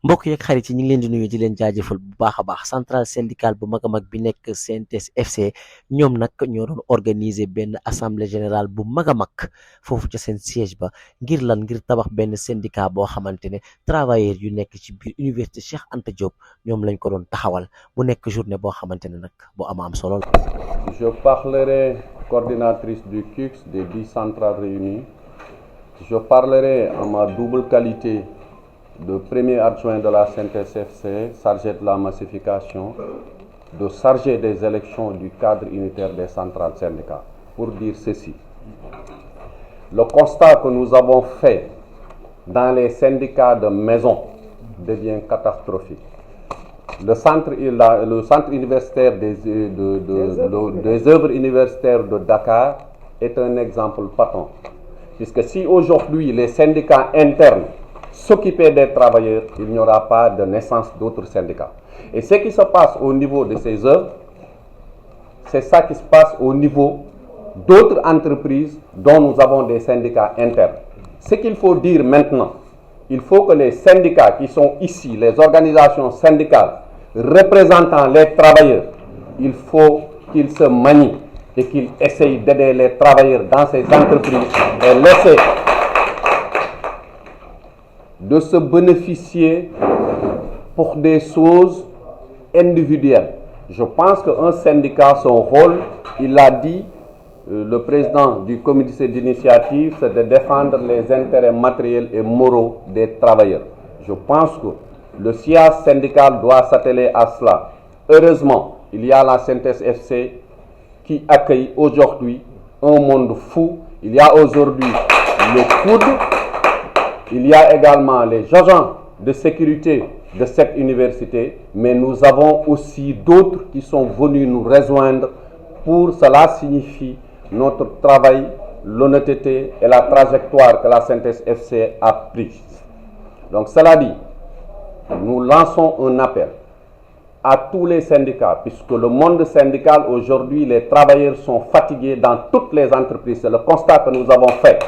mbokk yeeg xarit yi ñu ngi leen di nuyu di leen jaajëfal bu baax a baax centrale syndicale bu mag a mag bi nekk CNTS FC ñoom nag ñoo doon organiser benn assemblée générale bu mag a mag foofu ca seen siège ba ngir lan ngir tabax benn syndicat boo xamante ne travailleurs yu nekk ci biir université Cheikh Anta Diop ñoom lañ ko doon taxawal mu nekk journée boo xamante ne nag bu am solo la. Je parlerai, coordinatrice du CUCS des 10 centrales réunies. Je parlerai en ma double qualité de premier adjoint de la CNTS/FC, chargé de la massification, de chargé des élections du cadre unitaire des centrales syndicales. Pour dire ceci, le constat que nous avons fait dans les syndicats de maison devient catastrophique. Le centre universitaire des œuvres universitaires de Dakar est un exemple patent. Puisque si aujourd'hui les syndicats internes s'occuper des travailleurs, il n'y aura pas de naissance d'autres syndicats. Et ce qui se passe au niveau de ces œuvres, c'est ça qui se passe au niveau d'autres entreprises dont nous avons des syndicats internes. Ce qu'il faut dire maintenant, il faut que les syndicats qui sont ici, les organisations syndicales représentant les travailleurs, il faut qu'ils se manient et qu'ils essayent d'aider les travailleurs dans ces entreprises et laisser de se bénéficier pour des choses individuelles. Je pense qu'un syndicat, son rôle, il l'a dit, le président du comité d'initiative, c'est de défendre les intérêts matériels et moraux des travailleurs. Je pense que le siège syndical doit s'atteler à cela. Heureusement, il y a la CNTS/FC qui accueille aujourd'hui un monde fou. Il y a aujourd'hui le COUD. Il y a également les agents de sécurité de cette université, mais nous avons aussi d'autres qui sont venus nous rejoindre. Pour cela signifie notre travail, l'honnêteté et la trajectoire que la CNTS/FC a prise. Donc cela dit, nous lançons un appel à tous les syndicats, puisque le monde syndical aujourd'hui, les travailleurs sont fatigués dans toutes les entreprises. C'est le constat que nous avons fait.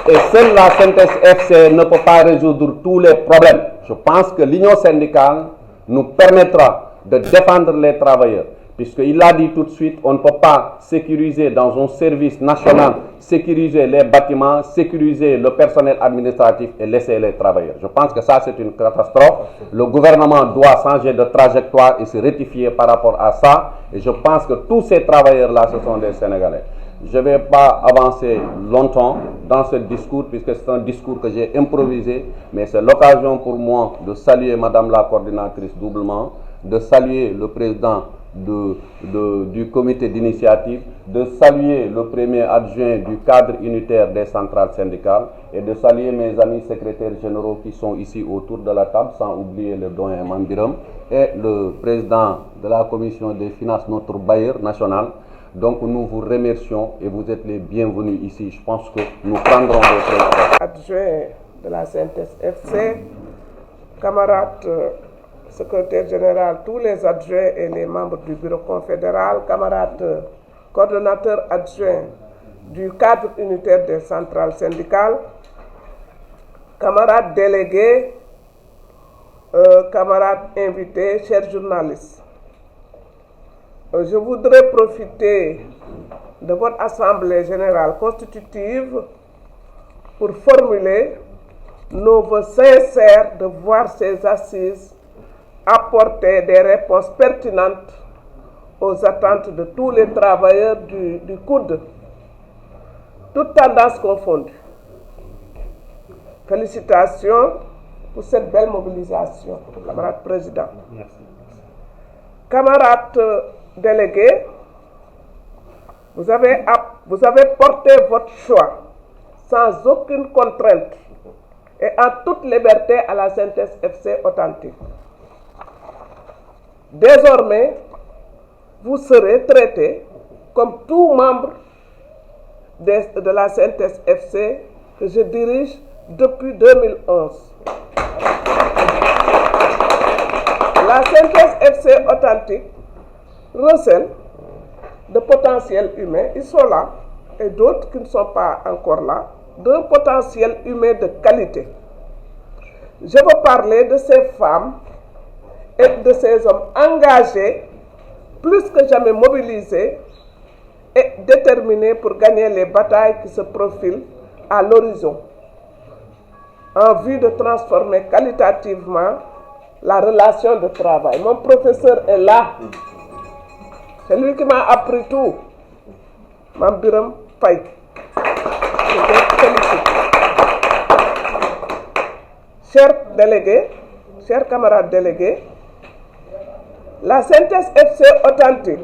Et seule la CNTS/FC ne peut pas résoudre tous les problèmes. Je pense que l'union syndicale nous permettra de défendre les travailleurs. Puisqu'il l'a dit tout de suite, on ne peut pas sécuriser dans un service national, sécuriser les bâtiments, sécuriser le personnel administratif et laisser les travailleurs. Je pense que ça, c'est une catastrophe. Le gouvernement doit changer de trajectoire et se rectifier par rapport à ça. Et je pense que tous ces travailleurs-là, ce sont des Sénégalais. Je ne vais pas avancer longtemps dans ce discours, puisque c'est un discours que j'ai improvisé, mais c'est l'occasion pour moi de saluer Madame la coordinatrice doublement, de saluer le président du comité d'initiative, de saluer le premier adjoint du cadre unitaire des centrales syndicales et de saluer mes amis secrétaires généraux qui sont ici autour de la table, sans oublier le doyen Mambiram et le président de la commission des finances, notre bailleur national. Donc nous vous remercions et vous êtes les bienvenus ici. Je pense que nous prendrons votre adjoint de la CNTS/FC, camarades secrétaire général, tous les adjoints et les membres du bureau confédéral, camarades coordonnateurs adjoints du cadre unitaire des centrales syndicales, camarades délégués, camarades invités, chers journalistes. Je voudrais profiter de votre assemblée générale constitutive pour formuler nos vœux sincères de voir ces assises apporter des réponses pertinentes aux attentes de tous les travailleurs du COUD, toutes tendances confondues. Félicitations pour cette belle mobilisation, camarade président. Merci. Camarades délégués, vous avez porté votre choix sans aucune contrainte et en toute liberté à la CNTS/FC authentique. Désormais, vous serez traités comme tout membre de la CNTS/FC que je dirige depuis 2011. La CNTS/FC authentique recèle de potentiel humain, ils sont là, et d'autres qui ne sont pas encore là, d'un potentiel humain de qualité. je veux parler de ces femmes et de ces hommes engagés, plus que jamais mobilisés et déterminés pour gagner les batailles qui se profilent à l'horizon, en vue de transformer qualitativement la relation de travail. Mon professeur est là. C'est lui qui m'a appris tout. Mame Birame Faye. Je te félicite. Chers délégués, chers camarades délégués, la synthèse FC authentique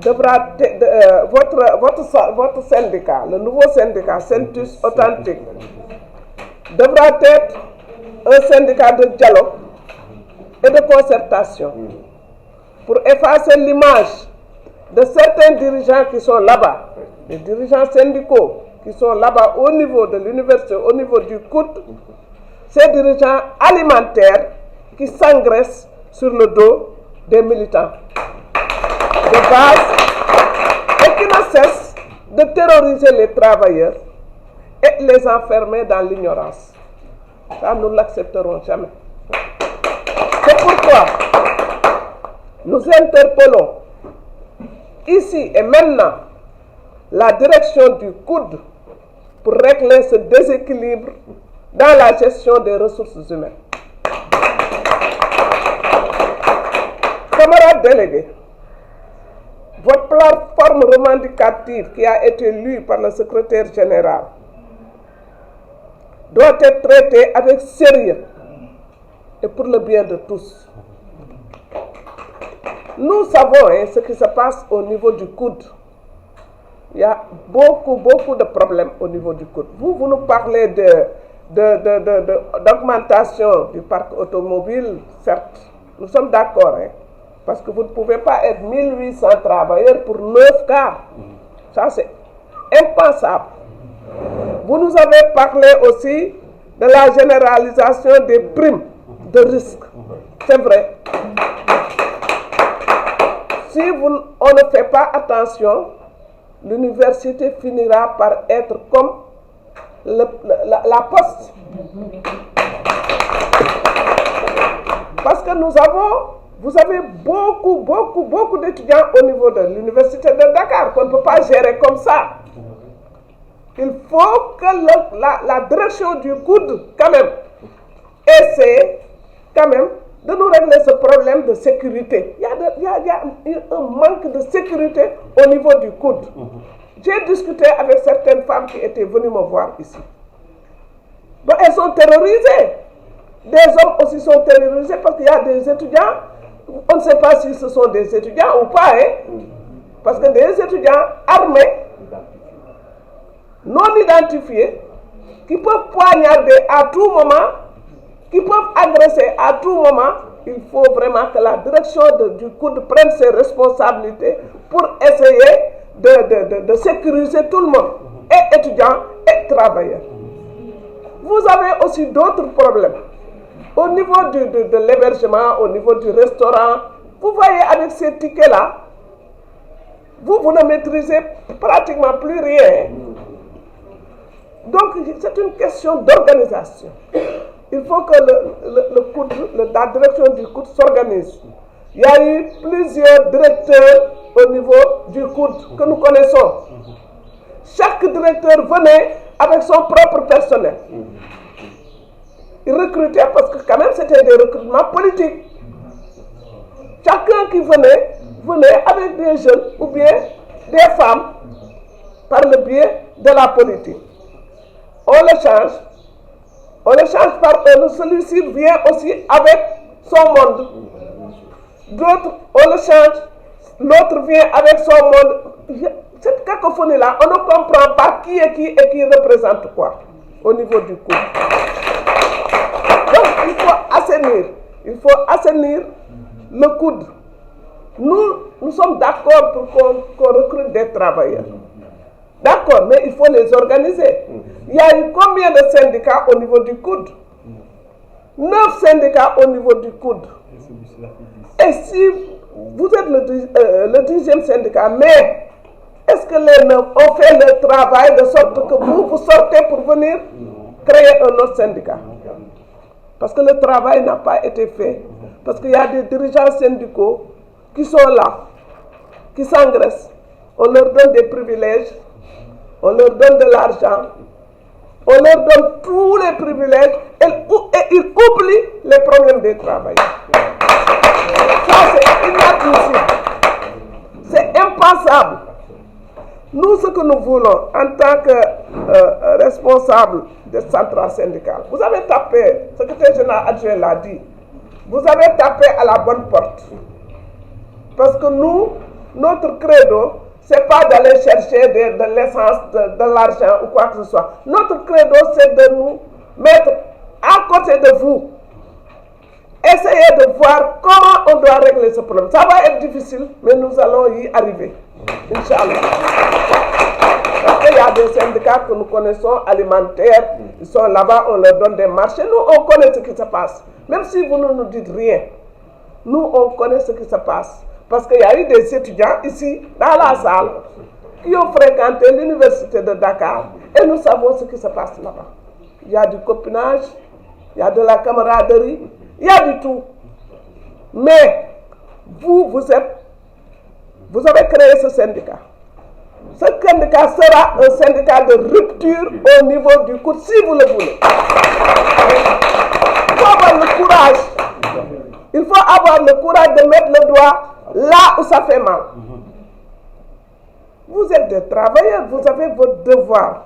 devra, votre syndicat, le nouveau syndicat Synthus authentique, devra être un syndicat de dialogue et de concertation pour effacer l'image de certains dirigeants qui sont là-bas, les dirigeants syndicaux qui sont là-bas au niveau de l'université, au niveau du COUD, ces dirigeants alimentaires qui s'engraissent sur le dos des militants de base et qui ne cessent de terroriser les travailleurs et les enfermer dans l'ignorance. Ça, nous ne l'accepterons jamais. C'est pourquoi nous interpellons ici et maintenant la direction du COUD pour régler ce déséquilibre dans la gestion des ressources humaines. Camarades délégués, votre plateforme revendicative qui a été lue par le secrétaire général doit être traitée avec sérieux et pour le bien de tous. Nous savons ce qui se passe au niveau du COUD. Il y a beaucoup de problèmes au niveau du COUD. Vous nous parlez d'augmentation du parc automobile, certes, nous sommes d'accord, parce que vous ne pouvez pas être 1800 travailleurs pour 9 cars. Ça, c'est impensable. Vous nous avez parlé aussi de la généralisation des primes de risque. C'est vrai. Si on ne fait pas attention, l'université finira par être comme la poste. Parce que vous avez beaucoup d'étudiants au niveau de l'université de Dakar qu'on ne peut pas gérer comme ça. Il faut que la direction du COUD, quand même, essaie, quand même, de nous régler ce problème de sécurité. Il y a un manque de sécurité au niveau du COUD. J'ai discuté avec certaines femmes qui étaient venues me voir ici. Bon, elles sont terrorisées. Des hommes aussi sont terrorisés parce qu'il y a des étudiants, on ne sait pas si ce sont des étudiants ou pas, parce que des étudiants armés, non identifiés, qui peuvent poignarder à tout moment, qui peuvent agresser à tout moment. Il faut vraiment que la direction du COUD prenne ses responsabilités pour essayer de sécuriser tout le monde, et étudiants et travailleurs. Vous avez aussi d'autres problèmes. Au niveau de l'hébergement, au niveau du restaurant, vous voyez avec ces tickets-là, vous ne maîtrisez pratiquement plus rien. Donc, c'est une question d'organisation. Il faut que le COUD, la direction du COUD s'organise. Il y a eu plusieurs directeurs au niveau du COUD que nous connaissons. Chaque directeur venait avec son propre personnel. Il recrutait parce que quand même c'était des recrutements politiques. Chacun qui venait avec des jeunes ou bien des femmes par le biais de la politique. On le change par eux. Celui-ci vient aussi avec son monde. D'autres, on le change, l'autre vient avec son monde. Cette cacophonie-là, on ne comprend pas qui est qui et qui représente quoi au niveau du COUD. Donc, il faut assainir le COUD. Nous sommes d'accord pour qu'on recrute des travailleurs. D'accord, mais il faut les organiser. Il y a eu combien de syndicats au niveau du COUD? 9 syndicats au niveau du COUD. Et si vous êtes le 10e syndicat, mais est-ce que les 9 ont fait le travail de sorte que vous sortez pour venir créer un autre syndicat? Parce que le travail n'a pas été fait. Parce qu'il y a des dirigeants syndicaux qui sont là, qui s'engraissent. On leur donne des privilèges, on leur donne de l'argent, on leur donne tous les privilèges et ils oublient les problèmes des travailleurs. Ça, c'est inadmissible. C'est impensable. Nous, ce que nous voulons en tant que responsable des centrales syndicales, vous avez tapé, le secrétaire général adjoint l'a dit, vous avez tapé à la bonne porte. Parce que nous, notre credo, ce n'est pas d'aller chercher de l'essence, de l'argent ou quoi que ce soit. Notre credo, c'est de nous mettre à côté de vous. Essayez de voir comment on doit régler ce problème. Ça va être difficile, mais nous allons y arriver. Inch'Allah. Parce qu'il y a des syndicats que nous connaissons, alimentaires, ils sont là-bas, on leur donne des marchés. Nous, on connaît ce qui se passe. Même si vous ne nous dites rien, nous, on connaît ce qui se passe. Parce qu'il y a eu des étudiants ici, dans la salle, qui ont fréquenté l'université de Dakar et nous savons ce qui se passe là-bas. Il y a du copinage, il y a de la camaraderie, il y a du tout. Mais vous avez créé ce syndicat. Ce syndicat sera un syndicat de rupture au niveau du coût, si vous le voulez. Il faut avoir le courage. Il faut avoir le courage de mettre le doigt là où ça fait mal. Vous êtes des travailleurs, vous avez votre devoir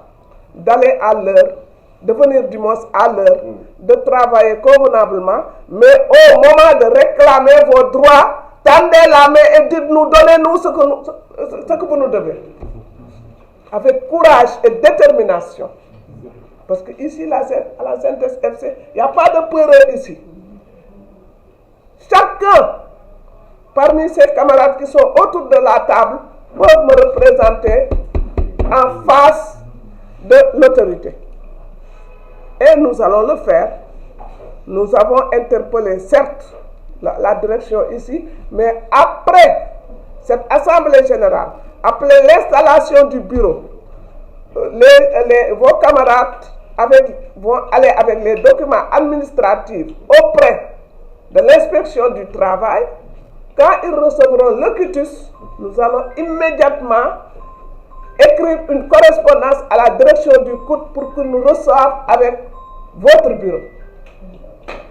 d'aller à l'heure, de venir du moins à l'heure, de travailler convenablement, mais au moment de réclamer vos droits, tendez la main et dites-nous, donnez-nous ce que vous nous devez. Avec courage et détermination. Parce que ici, à la CNTS FC, il n'y a pas de peureux ici. Chacun, parmi ces camarades qui sont autour de la table, peuvent me représenter en face de l'autorité. Et nous allons le faire. Nous avons interpellé, certes, la direction ici, mais après cette assemblée générale, après l'installation du bureau, vos camarades vont aller avec les documents administratifs auprès de l'inspection du travail. Quand ils recevront le quitus, nous allons immédiatement écrire une correspondance à la direction du COUD pour qu'ils nous reçoivent avec votre bureau.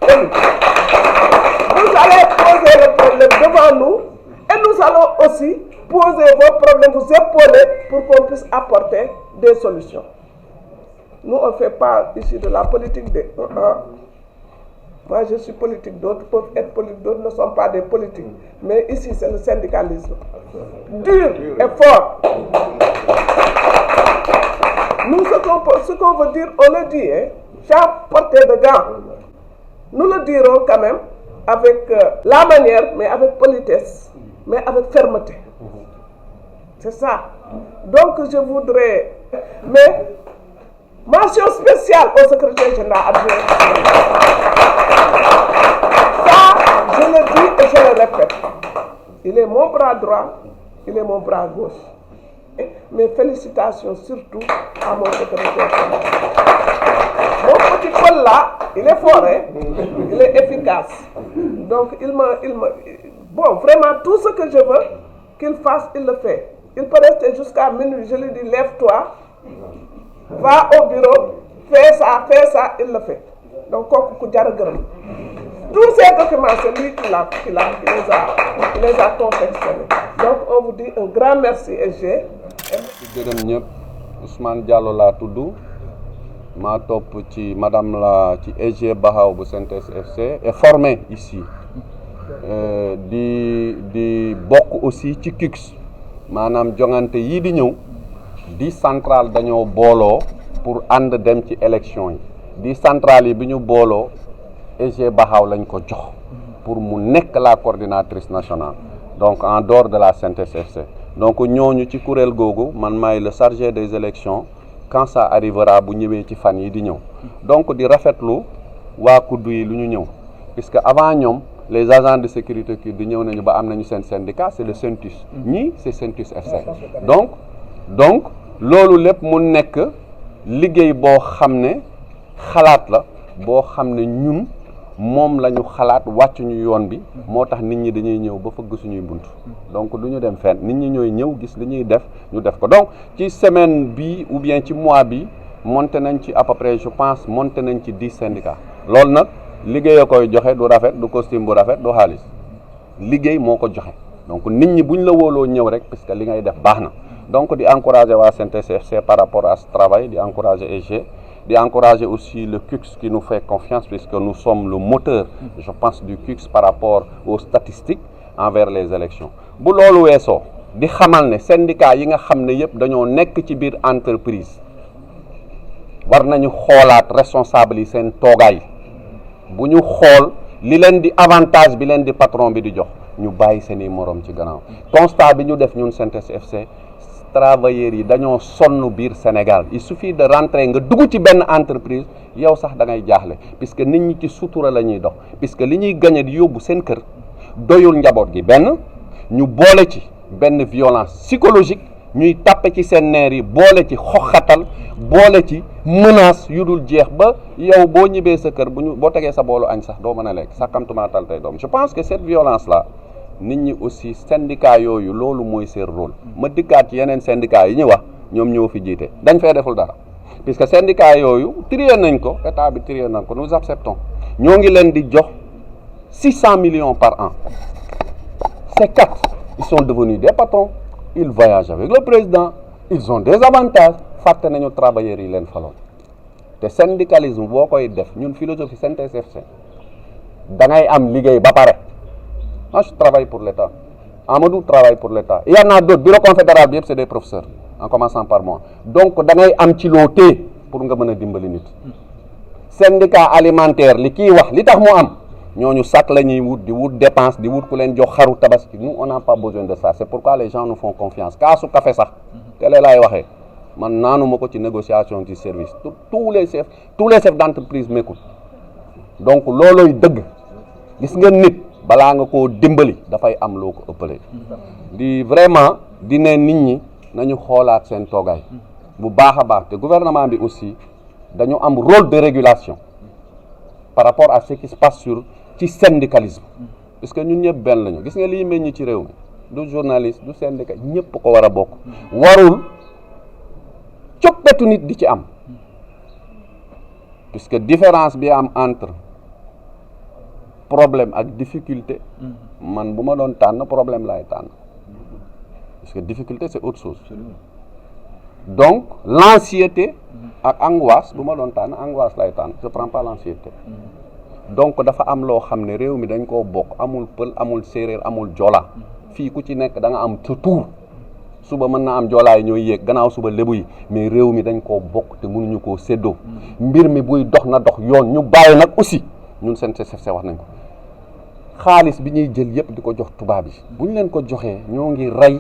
Et vous allez poser le problème devant nous et nous allons aussi poser vos problèmes, vous épauler pour qu'on puisse apporter des solutions. Nous, on ne fait pas ici de la politique de... Moi, je suis politique, d'autres peuvent être politiques, d'autres ne sont pas des politiques. Mais ici, c'est le syndicalisme. Dur et fort. Nous, ce qu'on veut dire, on le dit, hein, chaque portée de gants. Nous le dirons quand même avec la manière, mais avec politesse, mais avec fermeté. C'est ça. Donc, je voudrais... Mais, mention spéciale au secrétaire général adjoint. Ça, je le dis et je le répète. Il est mon bras droit, il est mon bras gauche. Mes félicitations surtout à mon secrétaire général. Mon petit Paul là, il est fort, hein? Il est efficace. Donc, bon, vraiment, tout ce que je veux qu'il fasse, il le fait. Il peut rester jusqu'à minuit. Je lui dis, lève-toi, va au bureau, fais ça, il le fait. Donc, tous ces documents, c'est lui qui les a confectionnés. Donc, on vous dit un grand merci, SG. Ousmane Diallo laa tudd maa topp ci madame la ci SG Bahaw bu CNTS FC est formé ici di bokk aussi ci CUCS maanaam jongante yii di ñëw di centrale dañoo booloo pour ànd dem ci élection yi di centrale yi bi ñu booloo SG Bahaw lañ ko jox pour mu nekk la coordinatrice nationale donc en dehors de la CNTS FC donc ñooñu ci kuréel googu man maay le chargé des élections quand ça arrivera bu ñëwee ci fan yi di ñëw donc di rafetlu waa kuddu yi lu ñu ñëw puisque avant ñoom les agents de sécurité qui di ñëw nañu ba am nañu seen syndicat c'est le CENTUS ñii c'est CENTUS FC donc loolu lépp mu nekk liggéey boo xam ne xalaat la boo xam ne ñun moom la ñu xalaat wàccuñu yoon bi moo tax nit ñi dañuy ñëw ba fëgg suñuy bunt donc du ñu dem fenn nit ñi ñooy ñëw gis li ñuy def ñu def ko donc ci semaine bi ou bien ci mois bi monté nañ ci à peu près je pense monté nañ ci 10 syndicats loolu nag liggéey a koy joxe du rafet du costume bu rafet du xaalis liggéey moo ko joxe donc nit ñi buñ la wóoloo ñëw rek parce que li ngay def baax na donc di encourager waa CNTS FC par rapport à ce travail di encourager EG di encourager aussi le CUCS qui nous fait confiance puisque nous sommes le moteur je pense du CUCS par rapport aux statistiques envers les élections bu loolu weesoo di xamal ne syndicat yi nga xam ne yëpp dañoo nekk ci biir entreprise war nañu xoolaat responsable yi seen toogaay bu ñu xool li leen di avantage bi leen di patron bi di jox ñu bàyyi seeni morom ci gannaaw constat bi ñu def ñun CNTS FC travailleurs yi dañoo sonn biir Sénégal il suffit de rentrer nga dugg ci benn entreprise yow sax da ngay jaaxle puisque nit ñi ci sutura la ñuy dox puisque li ñuy gagné di yóbbu seen kër doyul njaboot gi benn ñu boole ci benn violence psychologique ñuy tàppe ci seen neer yi boole ci xoxatal boole ci menace yu dul jeex ba yow boo ñibbee sa kër boo tegee sa boolu añ sax doo mën a lekk sàkkamtumaatal tey doom je pense que cette violence là nit ñi aussi syndicat yooyu loolu mooy seen rôle ma dikkaat ci yeneen syndicat yi ñu wax ñoom ñoo fi jiite dañ fee deful dara puisque syndicat yooyu trier nañ ko état bi trier nañ ko nous acceptons ñoo ngi leen di jox 600 millions par an ces 4 ils sont devenus des patrons ils voyagent avec le président ils ont des avantages fàtte nañu travailleurs yi leen faloon te syndicalisme boo koy def ñun philosophie CNTS FC da ngay am liggéey ba pare. Moi, je travaille pour l'État. Amadou travaille pour l'État. Il y en a d'autres. Bureau confédéral, c'est des professeurs, en commençant par moi. Donc, da ngay am ci loo tee pour nga mën a dimbali nit. Syndicat alimentaire li kii wax li tax mu am ñooñu sac la ñuy wut di wut dépense di wut ku leen jox xaru tabaski nous on n'a pas besoin de ça c'est pourquoi les gens nous font confiance kaasu café sax télé laay waxee man naanuma ko ci négociation ci service tous les chefs d'entreprise m'écoutent donc loolooy dëgg gis nga nit balaa nga koo dimbali dafay am loo ko ëppale di vraiment di ne nit ñi nañu xoolaat seen toogaay bu baax a baax te gouvernement bi aussi dañu am rôle de régulation par rapport à ce qui se passe sur ci syndicalisme parce que ñun ñëpp benn lañu gis nga liy meññ ci réew mi du journaliste du syndicat ñëpp ko war a bokk warul coppetu nit di ci am puisque différence bi am entre problème ak difficulté man bu ma doon tànn problème laay tànn parce que difficulté c'est autre chose donc l'anxiété ak angoisse bu ma doon tànn angoisse laay tànn je prends pas l'anxiété donc dafa am loo xam ne réew mi dañ koo bokk amul pël amul séeréer amul jola fii ku ci nekk da nga am sa tur suba mën na am joolaa yi ñooy yéeg gannaaw suba lébu yi mais réew mi dañ koo bokk te mënuñu koo séddoo mbir mi buy dox na dox yoon ñu bàyyi nag aussi ñun CNTS FC wax nañ ko xaalis bi ñuy jël yëpp di ko jox tubaab yi bu ñu leen ko joxee ñoo ngi rey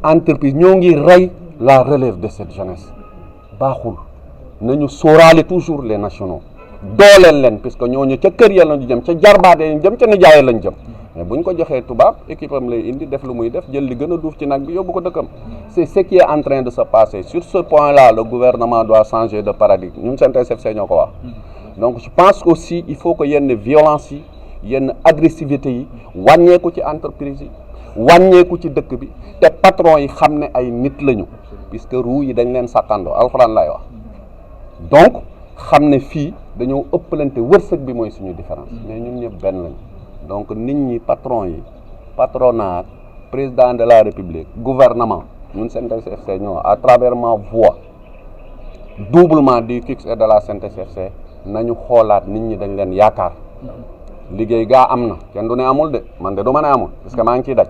entreprise ñoo ngi rey la relève de cette jeunesse baaxul nañu sóoraale toujours les nationaux dooleel leen puisque ñooñu ca kër ya lañu jëm ca jarbaade lañu jëm ca nijaay lañu jëm mais bu ñu ko joxee tubaab équipe am lay indi def lu muy def jël li gën a duuf ci nag bi yóbbu ko dëkkam c'est ce qui est en train de se passer sur ce point là le gouvernement doit changer de paradigme ñun CNTS FC ñoo ko wax donc je pense aussi il faut que yenn violence yi yenn agressivité yi wàññeeku ci entreprise yi wàññeeku ci dëkk bi te patron yi xam ne ay nit lañu puisque ruu yi dañ leen sàkkandoo alxuraan laay wax donc xam ne fii dañoo ëppalante wërsëg bi mooy suñu différence mais ñun ñëpp benn lañu donc nit ñi patron yi patronat président de la république gouvernement ñun CNTS FC ñoo à travers ma voix doublement du CUCS et de la CNTS FC nañu xoolaat nit ñi dañ leen yaakaar liggéey gaa am na kenn du ne amul de man de du ma ne amul parce que maa ngi ciy daj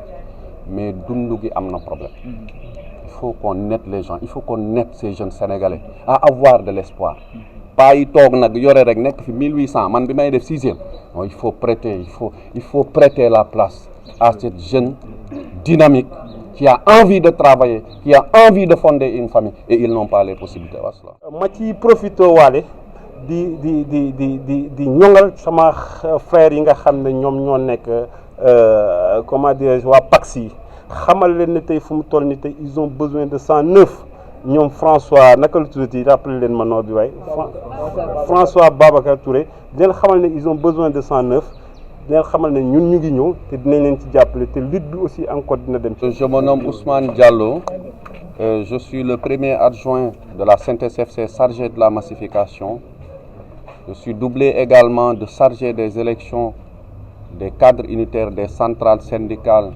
mais dund gi am na problème il faut qu'on aide les gens il faut qu'on aide ces jeunes sénégalais à avoir de l'espoir pas yi toog nag yore rek nekk fi 1800 man bi may def 6e non il faut prêter la place à cette jeune dynamique qui a envie de travailler qui a envie de fonder une famille et ils n'ont pas les possibilités wasalaam. ma ci profité waale di ñongal sama frère yi nga xam ne ñoom ñoo nekk comment dirais-je waa PACS yi xamal leen ne tey fu mu toll ni tey ils ont besoin de 109 ñoom François naka la tuddati rappelé leen ma noo bi waay François Babacar Touré di leen xamal ne ils ont besoin de 109 di leen xamal ne ñun ñu ngi ñëw te dinañ leen ci jàppale te lutte bi aussi encore dina dem ci. Je me nomme Ousmane Diallo, je suis le premier adjoint de la Synthèse FC chargé de la massification. Je suis doublé également de chargé des élections des cadres unitaires des centrales syndicales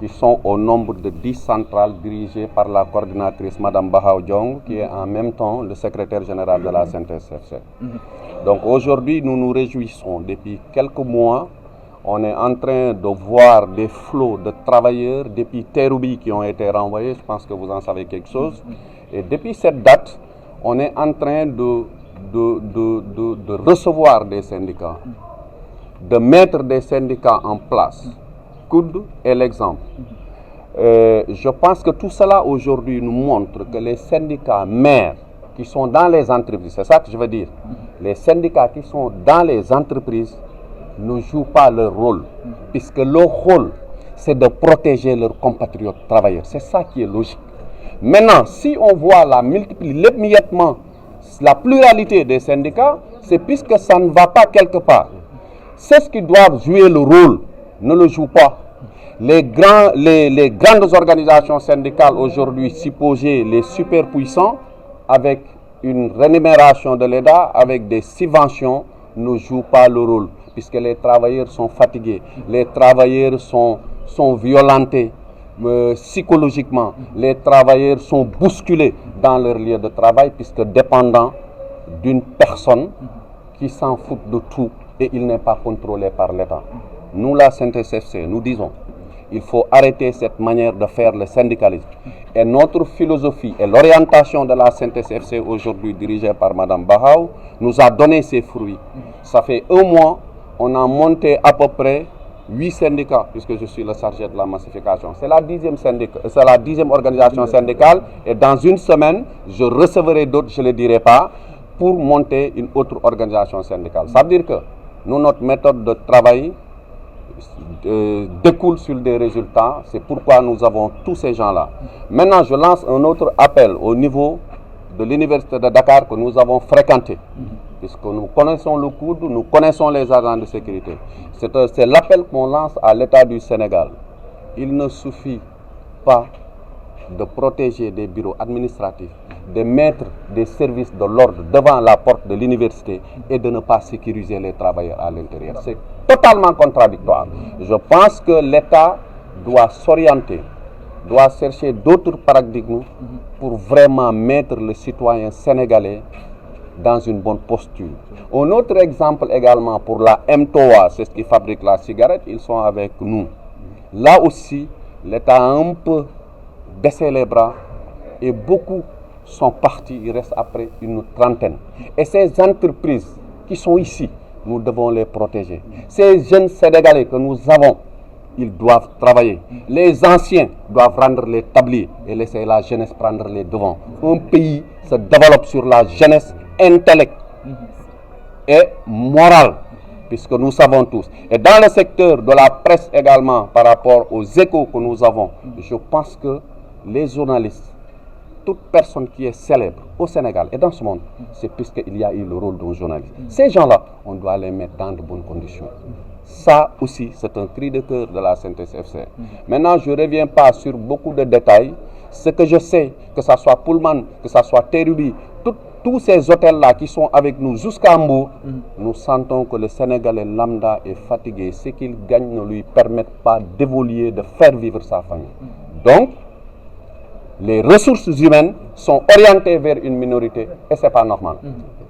qui sont au nombre de 10 centrales dirigées par la coordinatrice Madame Bahao Diong, qui est en même temps le secrétaire général de la Synthèse FC. Donc aujourd'hui, nous nous réjouissons. Depuis quelques mois, on est en train de voir des flots de travailleurs depuis Terroubi qui ont été renvoyés. Je pense que vous en savez quelque chose. Et depuis cette date, on est en train de recevoir des syndicats, de mettre des syndicats en place. COUD est l'exemple. Je pense que tout cela aujourd'hui nous montre que les syndicats mères qui sont dans les entreprises, c'est ça que je veux dire, les syndicats qui sont dans les entreprises ne jouent pas leur rôle, puisque leur rôle, c'est de protéger leurs compatriotes travailleurs. C'est ça qui est logique. Maintenant, si on voit l'émiettement, la pluralité des syndicats, c'est puisque ça ne va pas quelque part. C'est ce qui doivent jouer le rôle, ne le jouent pas. Les grandes organisations syndicales aujourd'hui, supposées les superpuissants, avec une rémunération de l'État, avec des subventions, ne jouent pas le rôle, puisque les travailleurs sont fatigués, les travailleurs sont violentés psychologiquement, les travailleurs sont bousculés dans leur lieu de travail, puisque dépendants d'une personne qui s'en fout de tout et il n'est pas contrôlé par l'État. Nous, la Synthèse FC, nous disons, il faut arrêter cette manière de faire le syndicalisme. Et notre philosophie et l'orientation de la Synthèse FC aujourd'hui dirigée par Mme Bahao nous a donné ses fruits. Ça fait un mois, on a monté à peu près 8 syndicats, puisque je suis le chargé de la massification. C'est la 10e organisation syndicale et dans une semaine, je recevrai d'autres, je ne le dirai pas, pour monter une autre organisation syndicale. Ça veut dire que nous, notre méthode de travail découle sur des résultats. C'est pourquoi nous avons tous ces gens-là. Maintenant, je lance un autre appel au niveau de l'Université de Dakar que nous avons fréquenté, puisque nous connaissons le COUD, nous connaissons les agents de sécurité. C'est l'appel qu'on lance à l'État du Sénégal. Il ne suffit pas de protéger des bureaux administratifs, de mettre des services de l'ordre devant la porte de l'université et de ne pas sécuriser les travailleurs à l'intérieur. C'est totalement contradictoire. Je pense que l'État doit s'orienter, doit chercher d'autres paradigmes pour vraiment mettre le citoyen sénégalais dans une bonne posture. Un autre exemple également pour la MTOA, c'est ce qui fabrique la cigarette, ils sont avec nous. Là aussi, l'État a un peu baissé les bras et beaucoup sont partis, il reste après une trentaine. Et ces entreprises qui sont ici, nous devons les protéger. Ces jeunes Sénégalais que nous avons, ils doivent travailler. Les anciens doivent rendre les tabliers et laisser la jeunesse prendre les devants. Un pays se développe sur la jeunesse intellectuelle et morale, puisque nous savons tous. Et dans le secteur de la presse également, par rapport aux échos que nous avons, je pense que les journalistes, toute personne qui est célèbre au Sénégal et dans ce monde, c'est puisqu'il y a eu le rôle d'un journaliste. Ces gens-là, on doit les mettre dans de bonnes conditions. Ça aussi, c'est un cri de cœur de la Synthèse FC. Maintenant, je ne reviens pas sur beaucoup de détails. Ce que je sais, que ce soit Pullman, que ce soit Terroubi, tous ces hôtels-là qui sont avec nous jusqu'à Mbour, nous sentons que le Sénégalais lambda est fatigué. Ce qu'il gagne ne lui permet pas d'évoluer, de faire vivre sa famille. Donc, les ressources humaines sont orientées vers une minorité et ce n'est pas normal.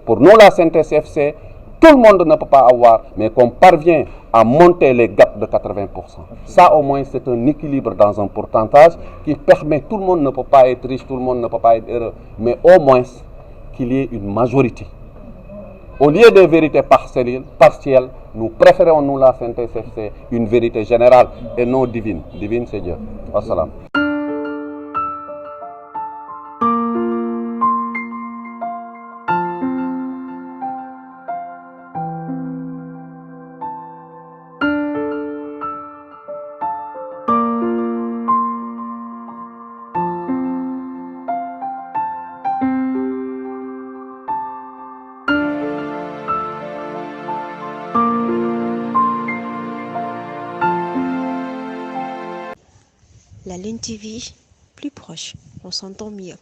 Pour nous, la Synthèse FC, tout le monde ne peut pas avoir, mais qu'on parvient à monter les gaps de 80%. Ça, au moins, c'est un équilibre dans un pourcentage qui permet, tout le monde ne peut pas être riche, tout le monde ne peut pas être heureux, mais au moins qu'il y ait une majorité. Au lieu de vérités partielles, nous préférons, nous, la Synthèse FC, une vérité générale et non divine. Divine, c'est Dieu. Wassalam. La Lune TV, plus proche, on s'entend mieux.